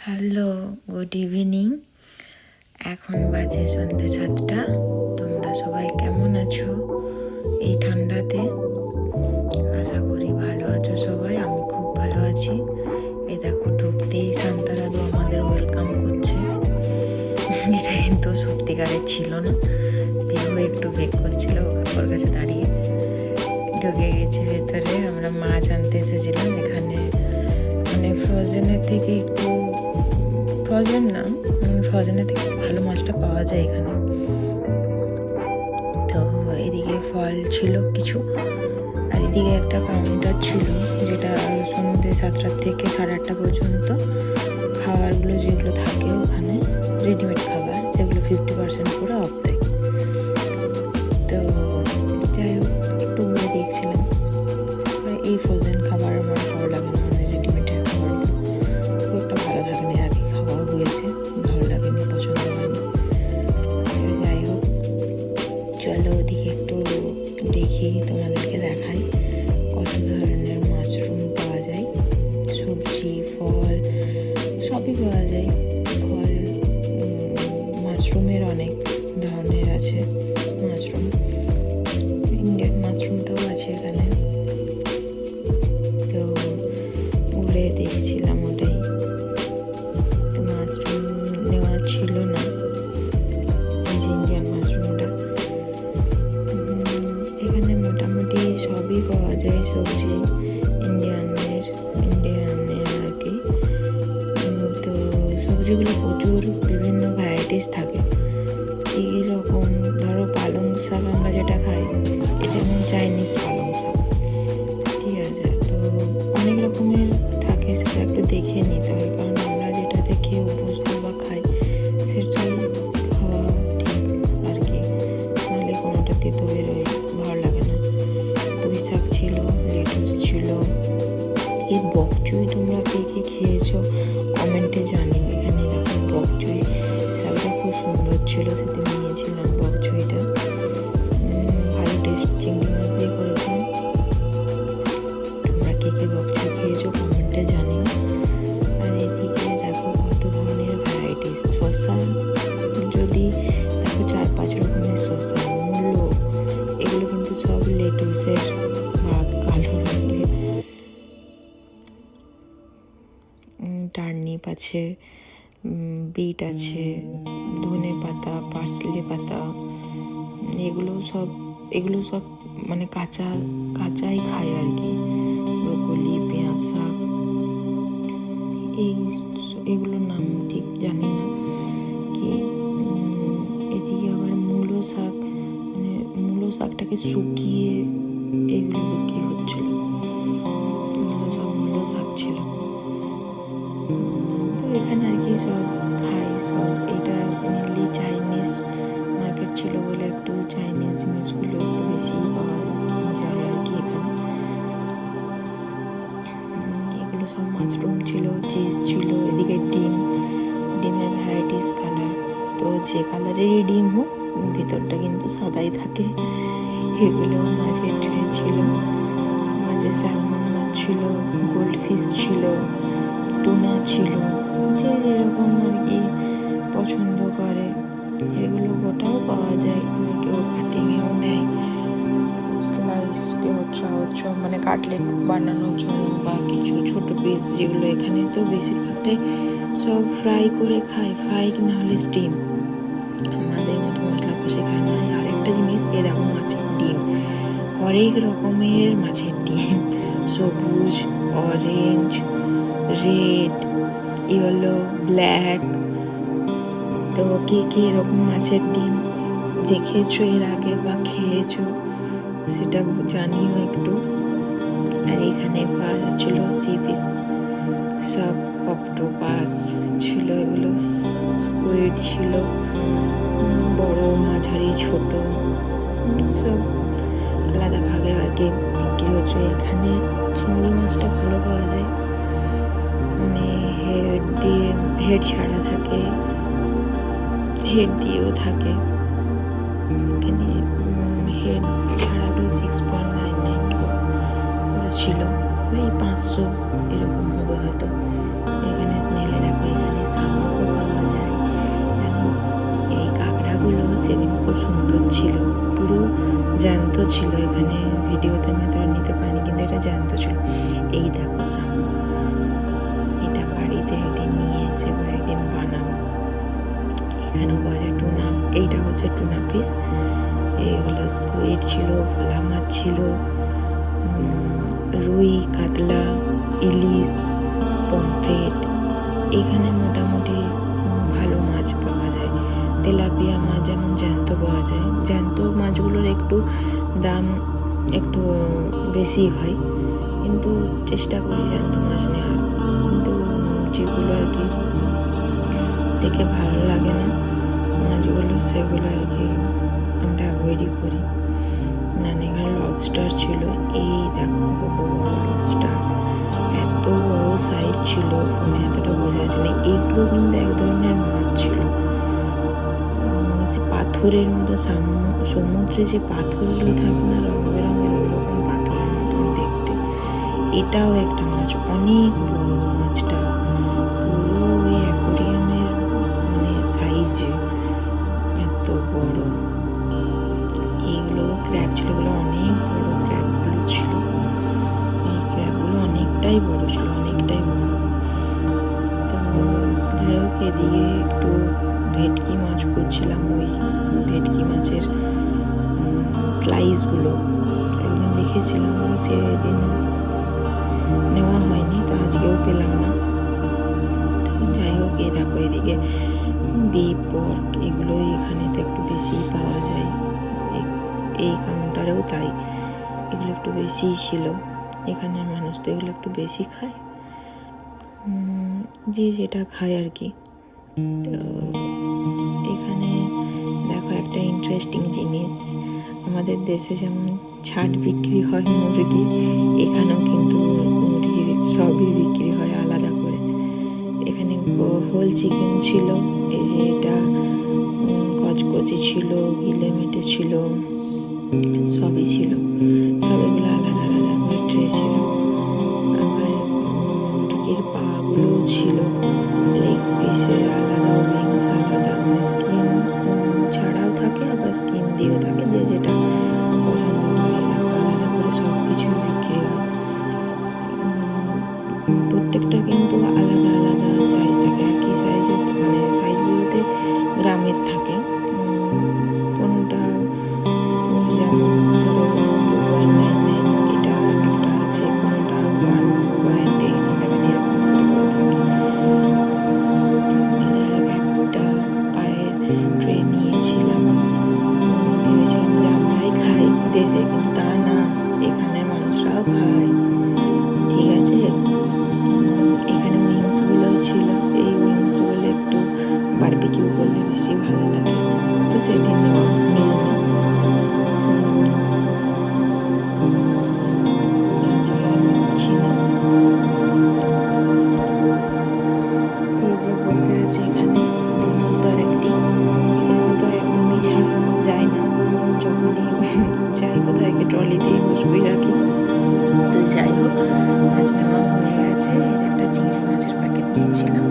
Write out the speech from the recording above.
Hello, good evening. এখন বাজে সন্ধ্যে 7টা। তোমরা সবাই কেমন আছো এই ঠান্ডাতে? আশা করি ভালো আছো সবাই। আমি খুব ভালো আছি। এই দেখো, ঢুকতেই শান্তা দাদু আমাদের ওয়েলকাম করছে। এটা কিন্তু সত্যিকারের ছিল না, দেহ একটু বেক করছিল ওর কাছে দাঁড়িয়ে। ঢুকে গেছে ভেতরে। আমরা মাছ আনতে এসেছিলাম এখানে, মানে ফ্রোজেনের থেকে একটু ফ্রোজেনের থেকে ভালো মাছটা পাওয়া যায় এখানে। তো এদিকে ফল ছিল কিছু, আর এদিকে একটা কাউন্টার ছিল যেটা সন্ধ্যে 7টা থেকে 8:30 পর্যন্ত খাবারগুলো যেগুলো থাকে ওখানে, রেডিমেড খাবার, যেগুলো 50% করে অফ দেয়। তো যাই হোক, একটু ঘুরে দেখছিলাম। এই ফ্রোজেন খাবার আমার ভালো লাগে না, মানে রেডিমেডের খাবারগুলো খুব একটা ভালো থাকে না। আগে খাওয়াও হয়েছে, ভালো লাগেনি, পছন্দ হয়নি। যাই হোক, চলো ওদিকে একটু দেখি, তোমাদেরকে দেখাই কত ধরনের মাশরুম পাওয়া যায়। সবজি, ফল সবই পাওয়া যায়। ফল, মাশরুমের অনেক ধরনের আছে। মাশরুম, ইন্ডিয়ান মাশরুমটাও আছে এখানে। তো ঘুরে দেখছিলাম ওটাই। তো মাশরুম নেওয়া ছিল না, এই যে ইন্ডিয়ান মাশরুমটা। এখানে মোটামুটি সবই পাওয়া যায়, সবজি ইন্ডিয়ানের আর কি। তো সবজিগুলো প্রচুর বিভিন্ন ভ্যারাইটিস থাকে। এই রকম ধরো পালং শাক আমরা যেটা খাই, এটা যেমন চাইনিজ পালং শাক, ঠিক আছে। তো অনেক রকমের থাকে, সেটা একটু দেখে নিতে হয়, কারণ আমরা যেটা দেখে অভ্যস্ত বা খাই সেটাই খাওয়া ঠিক আর কি। নাহলে কোনোটা তেতো বেরোয়, ভালো লাগে না। পুঁই শাক ছিল, লেটুস ছিল। এই বকচুই তোমরা কে কে খেয়েছো কমেন্টে জানিও। এখানে দেখো বকচুই শাকটা খুব সুন্দর ছিল, সেদিন নিয়েছিলাম বকচুইটা। ভালো টেস্ট, চিংড়ি মাছ দিয়ে করেছিলাম। তোমরা কে কে বকচুই খেয়েছো কমেন্টে জানিও। আর এদিকে দেখো কত ধরনের ভ্যারাইটিস। শসা যদি দেখো 4-5 রকমের শসা, মূলো, এগুলো কিন্তু সব লেটুসের বা কালো রঙের। টার্নিপ আছে, বিট আছে, ধনে পাতা, পার্সলে পাতা, এগুলো সব মানে কাঁচাই খায় আর কি। ব্রোকলি, পেঁয়াজ শাক, এগুলোর নাম ঠিক জানি না কি। এদিকে আবার মূলো শাক, মানে মূলো শাকটাকে শুকিয়ে এগুলো বিক্রি হচ্ছিল। এগুলো সব মূলো শাক ছিল। তো এখানে আর কি সব খাই সব। এটা মেনলি চাইনিজ মার্কেট ছিল বলে একটু চাইনিজ জিনিসগুলো একটু বেশি পাওয়া যায় আর কি এখানে। এগুলো সব মাশরুম ছিল, চিজ ছিল। এদিকে ডিমের ভ্যারাইটিস কালার। তো যে কালারেরই ডিম হোক, ভিতরটা কিন্তু সাদাই থাকে। এগুলো মাছের ট্রে ছিল, মাঝে স্যালমন মাছ ছিল, গোল্ড ফিশ ছিল, টুনা ছিল, যে যেরকম আর কি পছন্দ করে। এগুলো গোটাও পাওয়া যায়, আবার কেউ কাটিংয়েও নেয়, স্লাইস, কেউ মানে কাটলেট বানানোর জন্য বা কিছু ছোট পিস, যেগুলো এখানে তো বেশিরভাগটাই সব ফ্রাই করে খায়, ফ্রাই না হলে স্টিম। আমাদের মতো মশলা কষে খায় না। আরেকটা জিনিস, এ দেখো মাছের ডিম, হরেক রকমের মাছের ডিম, সবুজ, অরেঞ্জ, রেড, ইয়েলো, ব্ল্যাক। তো কে কে এরকম মাছের ডিম দেখেছো এর আগে বা খেয়েছো সেটা জানিও একটু। আর এখানে মাছ ছিল, সি ফিশ, সব অক্টোপাস ছিল, এগুলো স্কুইড ছিল, বড়, মাঝারি, ছোট, সব আলাদা ভাগে আর কি বিক্রি হচ্ছে। এখানে চিংড়ি মাছটা ভালো পাওয়া যায়, মানে হেড ছাড়া থাকে, হেড দিয়েও থাকে। এখানে হেড ছাড়াগুলো 6.99 ছিল, ওই 500 এরকম হবে হয়তো। এখানে স্নেলে দেখো, এখানে খুব সুন্দর ছিল, পুরো জ্যান্ত ছিল। এখানে ভিডিওতে আমি এতটা নিতে পারিনি, কিন্তু এটা জ্যান্ত ছিল। এই দেখো শামুক, এটা বাড়িতে একদিন নিয়ে এসে একদিন বানাবো। এখানেও পাওয়া যায় টুনা, এইটা হচ্ছে টুনা পিস। এইগুলো স্কুইড ছিল, ভোলা মাছ ছিল, রুই, কাতলা, ইলিশ, পমফ্রেট। এখানে মোটামুটি ভালো মাছ পাওয়া যায়। তেলাপিয়া মাছ যেমন জ্যান্ত পাওয়া যায়, জ্যান্ত মাছগুলোর একটু দাম একটু বেশি হয়, কিন্তু চেষ্টা করি জ্যান্ত মাছ নেওয়ার। কিন্তু যেগুলো আর কি দেখে ভালো লাগে না মাছগুলো, সেগুলো আর কি আমরা অ্যাভয়েডই করি। এখানে লবস্টার ছিল, এই দেখো বড় বড় লবস্টার, এত বড় সাইজ ছিল, ফোনে এতটা বোঝা যাচ্ছে না। এইগুলো কিন্তু এক ধরনের মাছ ছিল, পাথরের মতো, সমুদ্রে যে পাথরগুলো থাকে না রং বেরঙের, ওই রকম পাথরের মতন দেখতে। এটাও একটা মাছ, অনেক বড় মাছটা, পুরো ওই অ্যাকোরিয়ামের মানে সাইজে, এত বড়। এইগুলো ক্র্যাব ছিল, এগুলো অনেক বড় ক্র্যাবগুলো ছিল। এই ক্র্যাবগুলো অনেকটাই বড় ছিল, অনেকটাই বড়। তো যাই হোক, এদিকে একটু ভেটকি মাছ করছিলাম, ওই ভেটকি মাছের স্লাইসগুলো একদিন দেখেছিলাম, সেদিন নেওয়া হয়নি, তো আজকেও পেলাম না। যাই হোক, এই দেখো এদিকে বিফ, পর্ক, এগুলো এখানেতে একটু বেশি পাওয়া যায়। এই কাউন্টারেও তাই, এগুলো একটু বেশিই ছিল। এখানের মানুষ তো এগুলো একটু বেশি খায়, যে যেটা খায় আর কি। তো এখানে দেখো একটা ইন্টারেস্টিং জিনিস, আমাদের দেশে যেমন ছাট বিক্রি হয় মুরগি, এখানেও কিন্তু মুরগির সবই বিক্রি হয় আলাদা করে। এখানে হোল চিকেন ছিল, এই যে এটা কচকচি ছিল, গিলে মেটে ছিল, সবই ছিল, সব এগুলো আলাদা আলাদা করে ট্রে ছিল। আবার মুরগির পাগুলোও ছিল, লেগ পিসের আলাদা, উইংস আলাদা, মানে স্কিন ছাড়াও থাকে, আবার স্কিন দিয়েও থাকে, যে যেটা পছন্দ করে। আলাদা করে সব কিছু বিক্রি হয়। প্রত্যেকটা কিন্তু আলাদা আলাদা সাইজ থাকে, একই সাইজে মানে সাইজ বলতে গ্রামের থাকে। কোনটা যেমন ধরো 2.99, এটা একটা আছে, কোনোটা 1.87, এরকম করে করে থাকে। একটা পায়ের ট্রে নিয়েছিলাম, ভেবেছিলাম যে আমরাই খাই দেশে, কিন্তু তা না, এখানের মানুষরাও খায়। ঠিক আছে, এখানে উইংসগুলো ছিল, এই উইংসগুলো একটু বারবিকিউ করলে বেশি ভালো লাগে, তো সেদিন নিয়ে এই যে বসে আছে এখানে সুন্দর একটি, এখানে তো একদমই ছাড়া যায় না, যখনই যাই কোথায় ট্রলিতেই বসবই রাখি। তো যাই হোক, মাছ নেওয়া হয়ে গেছে, একটা চিংড়ি মাছের প্যাকেট নিয়েছিলাম।